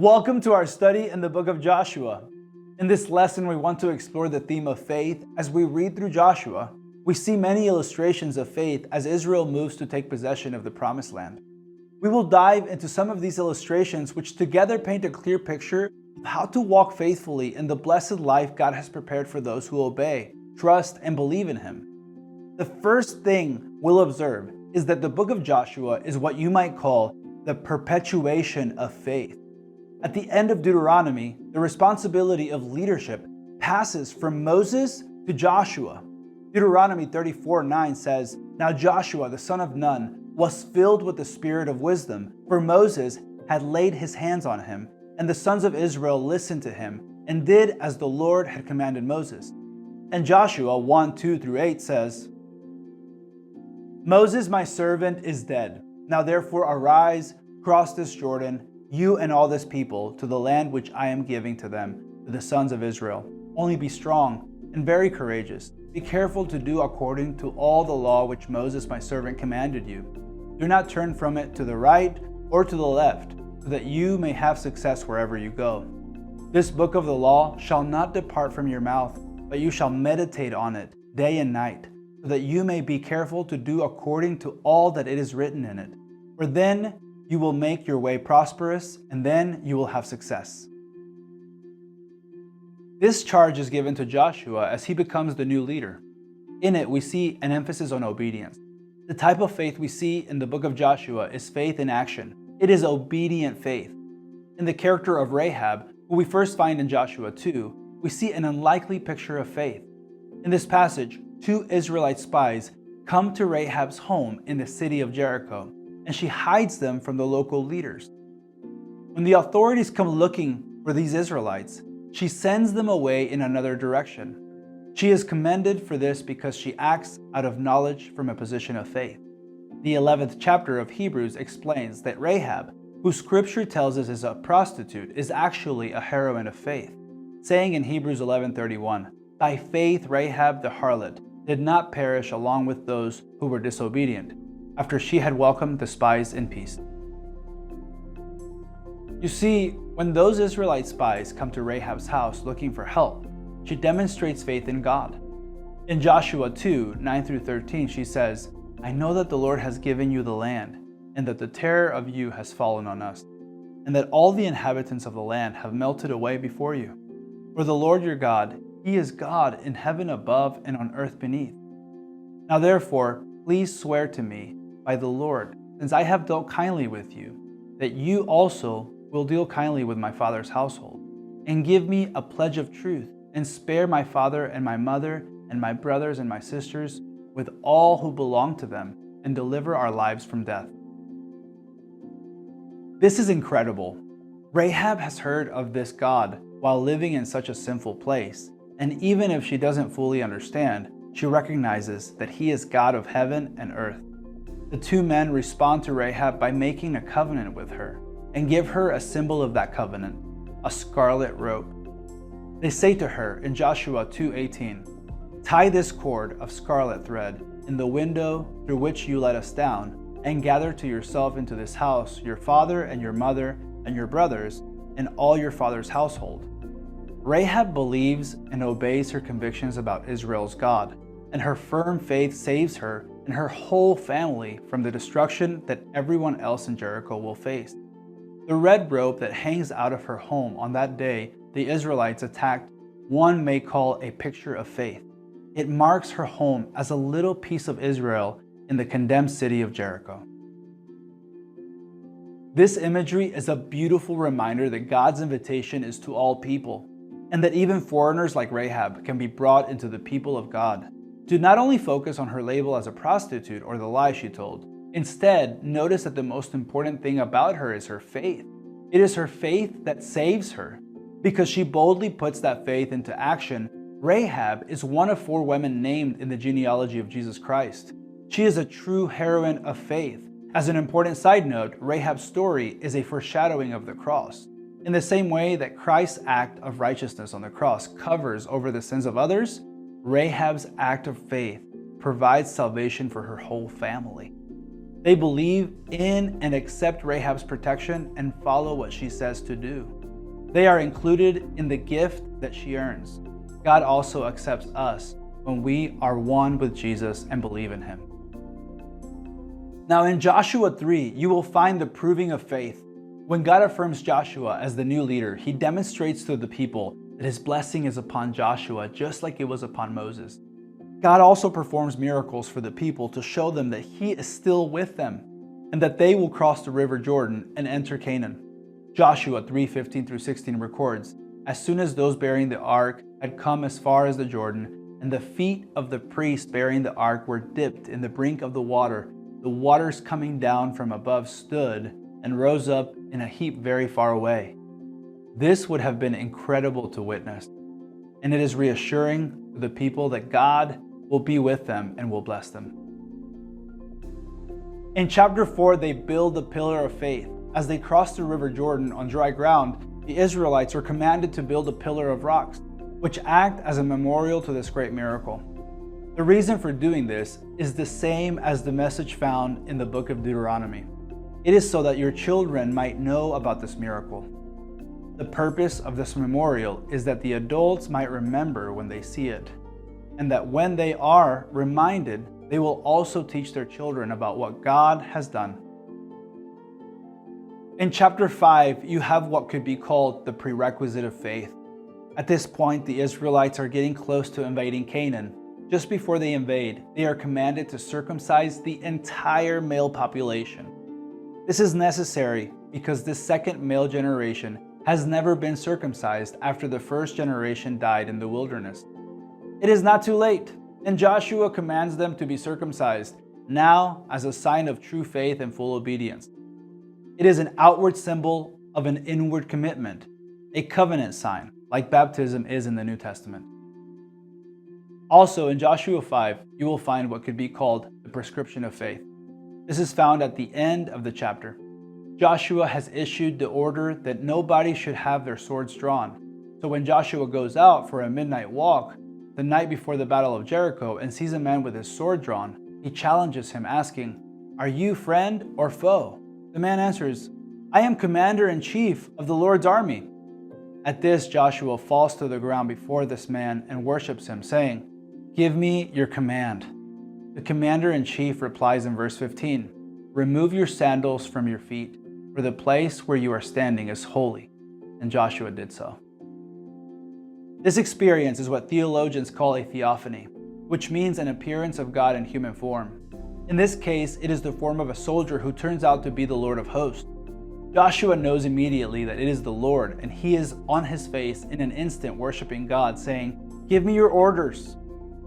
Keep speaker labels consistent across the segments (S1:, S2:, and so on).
S1: Welcome to our study in the book of Joshua. In this lesson, we want to explore the theme of faith. As we read through Joshua, we see many illustrations of faith as Israel moves to take possession of the promised land. We will dive into some of these illustrations, which together paint a clear picture of how to walk faithfully in the blessed life God has prepared for those who obey, trust, and believe in Him. The first thing we'll observe is that the book of Joshua is what you might call the perpetuation of faith. At the end of Deuteronomy, the responsibility of leadership passes from Moses to Joshua. Deuteronomy 34:9 says, "Now Joshua, the son of Nun, was filled with the spirit of wisdom, for Moses had laid his hands on him, and the sons of Israel listened to him, and did as the Lord had commanded Moses." And Joshua 1:2-8 says, "Moses, my servant, is dead. Now therefore arise, cross this Jordan, you and all this people, to the land which I am giving to them, to the sons of Israel. Only be strong and very courageous. Be careful to do according to all the law which Moses my servant commanded you. Do not turn from it to the right or to the left, so that you may have success wherever you go. This book of the law shall not depart from your mouth, but you shall meditate on it day and night, so that you may be careful to do according to all that it is written in it. For then you will make your way prosperous, and then you will have success." This charge is given to Joshua as he becomes the new leader. In it, we see an emphasis on obedience. The type of faith we see in the book of Joshua is faith in action. It is obedient faith. In the character of Rahab, who we first find in Joshua 2, we see an unlikely picture of faith. In this passage, 2 Israelite spies come to Rahab's home in the city of Jericho, and she hides them from the local leaders. When the authorities come looking for these Israelites, she sends them away in another direction. She is commended for this because she acts out of knowledge from a position of faith. The 11th chapter of Hebrews explains that Rahab, who Scripture tells us is a prostitute, is actually a heroine of faith, saying in Hebrews 11:31, "By faith Rahab the harlot did not perish along with those who were disobedient, after she had welcomed the spies in peace." You see, when those Israelite spies come to Rahab's house looking for help, she demonstrates faith in God. In Joshua 2:9-13, she says, "I know that the Lord has given you the land, and that the terror of you has fallen on us, and that all the inhabitants of the land have melted away before you. For the Lord your God, He is God in heaven above and on earth beneath. Now therefore, please swear to me by the Lord, since I have dealt kindly with you, that you also will deal kindly with my father's household, and give me a pledge of truth, and spare my father and my mother and my brothers and my sisters with all who belong to them, and deliver our lives from death." This is incredible. Rahab has heard of this God while living in such a sinful place, and even if she doesn't fully understand, she recognizes that He is God of heaven and earth. The 2 men respond to Rahab by making a covenant with her and give her a symbol of that covenant, a scarlet rope. They say to her in Joshua 2:18, "Tie this cord of scarlet thread in the window through which you let us down, and gather to yourself into this house your father and your mother and your brothers and all your father's household." Rahab believes and obeys her convictions about Israel's God, and her firm faith saves her and her whole family from the destruction that everyone else in Jericho will face. The red rope that hangs out of her home on that day the Israelites attacked, one may call a picture of faith. It marks her home as a little piece of Israel in the condemned city of Jericho. This imagery is a beautiful reminder that God's invitation is to all people, and that even foreigners like Rahab can be brought into the people of God. Do not only focus on her label as a prostitute or the lie she told. Instead, notice that the most important thing about her is her faith. It is her faith that saves her. Because she boldly puts that faith into action, Rahab is one of 4 women named in the genealogy of Jesus Christ. She is a true heroine of faith. As an important side note, Rahab's story is a foreshadowing of the cross. In the same way that Christ's act of righteousness on the cross covers over the sins of others, Rahab's act of faith provides salvation for her whole family. They believe in and accept Rahab's protection and follow what she says to do. They are included in the gift that she earns. God also accepts us when we are one with Jesus and believe in him. Now in Joshua 3, you will find the proving of faith. When God affirms Joshua as the new leader, he demonstrates to the people that his blessing is upon Joshua just like it was upon Moses. God also performs miracles for the people to show them that he is still with them and that they will cross the river Jordan and enter Canaan. Joshua 3:15-16 records, "As soon as those bearing the ark had come as far as the Jordan, and the feet of the priest bearing the ark were dipped in the brink of the waters coming down from above stood and rose up in a heap very far away." This would have been incredible to witness, and it is reassuring to the people that God will be with them and will bless them. In chapter 4, they build the pillar of faith. As they cross the river Jordan on dry ground, the Israelites are commanded to build a pillar of rocks, which act as a memorial to this great miracle. The reason for doing this is the same as the message found in the book of Deuteronomy. It is so that your children might know about this miracle. The purpose of this memorial is that the adults might remember when they see it, and that when they are reminded, they will also teach their children about what God has done. In chapter 5, you have what could be called the prerequisite of faith. At this point, the Israelites are getting close to invading Canaan. Just before they invade, they are commanded to circumcise the entire male population. This is necessary because this second male generation has never been circumcised after the first generation died in the wilderness. It is not too late, and Joshua commands them to be circumcised now as a sign of true faith and full obedience. It is an outward symbol of an inward commitment, a covenant sign, like baptism is in the New Testament. Also, in Joshua 5, you will find what could be called the prescription of faith. This is found at the end of the chapter. Joshua has issued the order that nobody should have their swords drawn. So when Joshua goes out for a midnight walk the night before the Battle of Jericho and sees a man with his sword drawn, he challenges him, asking, "Are you friend or foe?" The man answers, "I am commander-in-chief of the Lord's army." At this, Joshua falls to the ground before this man and worships him, saying, "Give me your command." The commander-in-chief replies in verse 15, "Remove your sandals from your feet, for the place where you are standing is holy." And Joshua did so. This experience is what theologians call a theophany, which means an appearance of God in human form. In this case, it is the form of a soldier who turns out to be the Lord of hosts. Joshua knows immediately that it is the Lord, and he is on his face in an instant worshiping God, saying, "Give me your orders."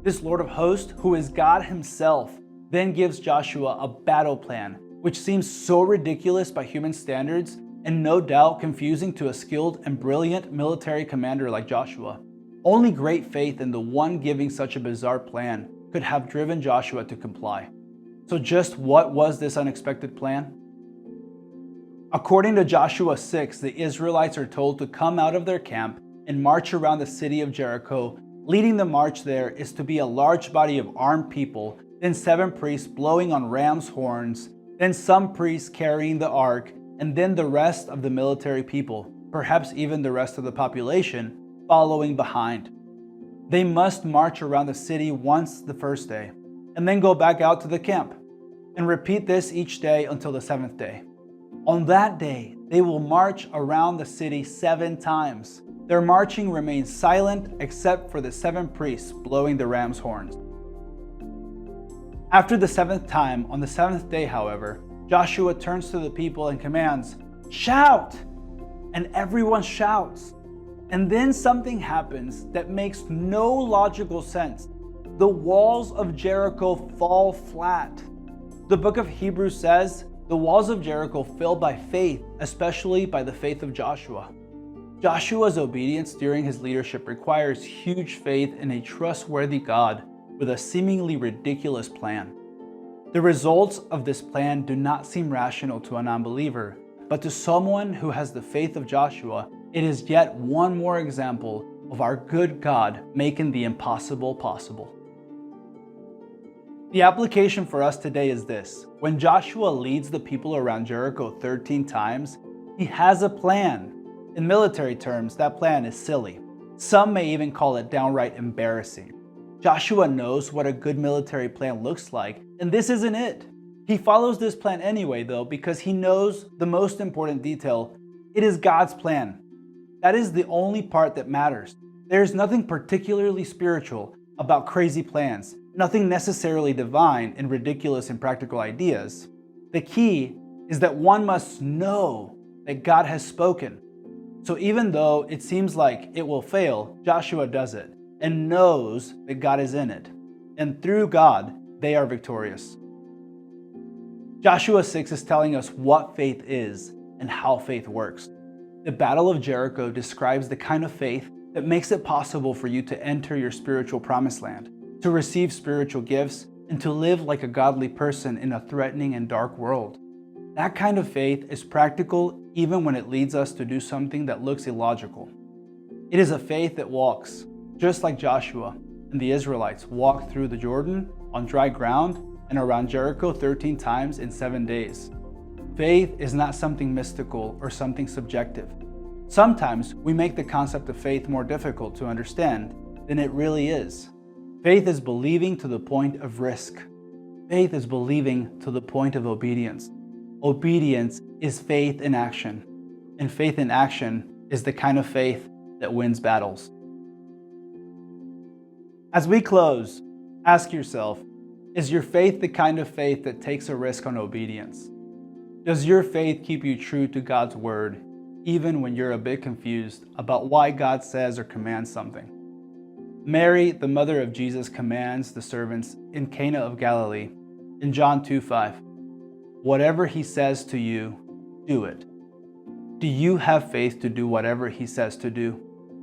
S1: This Lord of hosts, who is God himself, then gives Joshua a battle plan, which seems so ridiculous by human standards and no doubt confusing to a skilled and brilliant military commander like Joshua. Only great faith in the one giving such a bizarre plan could have driven Joshua to comply. So just what was this unexpected plan? According to Joshua 6, the Israelites are told to come out of their camp and march around the city of Jericho. Leading the march there is to be a large body of armed people, then 7 priests blowing on ram's horns, then some priests carrying the ark, and then the rest of the military people, perhaps even the rest of the population, following behind. They must march around the city once the first day, and then go back out to the camp, and repeat this each day until the 7th day. On that day, they will march around the city 7 times. Their marching remains silent except for the 7 priests blowing the ram's horns. After the 7th time, on the 7th day, however, Joshua turns to the people and commands, "Shout!" And everyone shouts. And then something happens that makes no logical sense. The walls of Jericho fall flat. The book of Hebrews says, the walls of Jericho fell by faith, especially by the faith of Joshua. Joshua's obedience during his leadership requires huge faith in a trustworthy God with a seemingly ridiculous plan. The results of this plan do not seem rational to a non-believer, but to someone who has the faith of Joshua, it is yet one more example of our good God making the impossible possible. The application for us today is this. When Joshua leads the people around Jericho 13 times, he has a plan. In military terms, that plan is silly. Some may even call it downright embarrassing. Joshua knows what a good military plan looks like, and this isn't it. He follows this plan anyway, though, because he knows the most important detail. It is God's plan. That is the only part that matters. There's nothing particularly spiritual about crazy plans, nothing necessarily divine in ridiculous and practical ideas. The key is that one must know that God has spoken. So even though it seems like it will fail, Joshua does it and knows that God is in it. And through God, they are victorious. Joshua 6 is telling us what faith is and how faith works. The Battle of Jericho describes the kind of faith that makes it possible for you to enter your spiritual promised land, to receive spiritual gifts, and to live like a godly person in a threatening and dark world. That kind of faith is practical even when it leads us to do something that looks illogical. It is a faith that walks, just like Joshua and the Israelites walked through the Jordan on dry ground and around Jericho 13 times in 7 days. Faith is not something mystical or something subjective. Sometimes we make the concept of faith more difficult to understand than it really is. Faith is believing to the point of risk. Faith is believing to the point of obedience. Obedience is faith in action, and faith in action is the kind of faith that wins battles. As we close, ask yourself, is your faith the kind of faith that takes a risk on obedience? Does your faith keep you true to God's word, even when you're a bit confused about why God says or commands something? Mary, the mother of Jesus, commands the servants in Cana of Galilee in John 2:5, "Whatever he says to you, do it." Do you have faith to do whatever he says to do?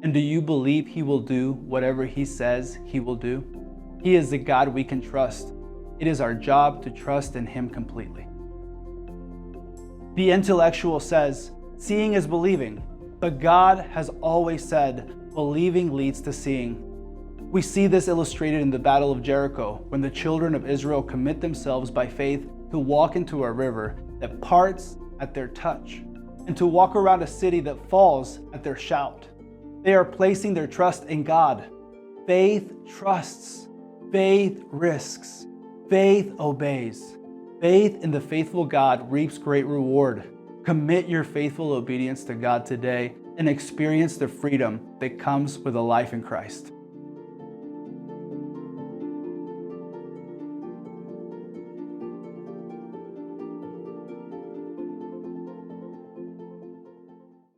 S1: And do you believe he will do whatever he says he will do? He is the God we can trust. It is our job to trust in him completely. The intellectual says, seeing is believing, but God has always said, believing leads to seeing. We see this illustrated in the Battle of Jericho, when the children of Israel commit themselves by faith to walk into a river that parts at their touch, and to walk around a city that falls at their shout. They are placing their trust in God. Faith trusts. Faith risks. Faith obeys. Faith in the faithful God reaps great reward. Commit your faithful obedience to God today and experience the freedom that comes with a life in Christ.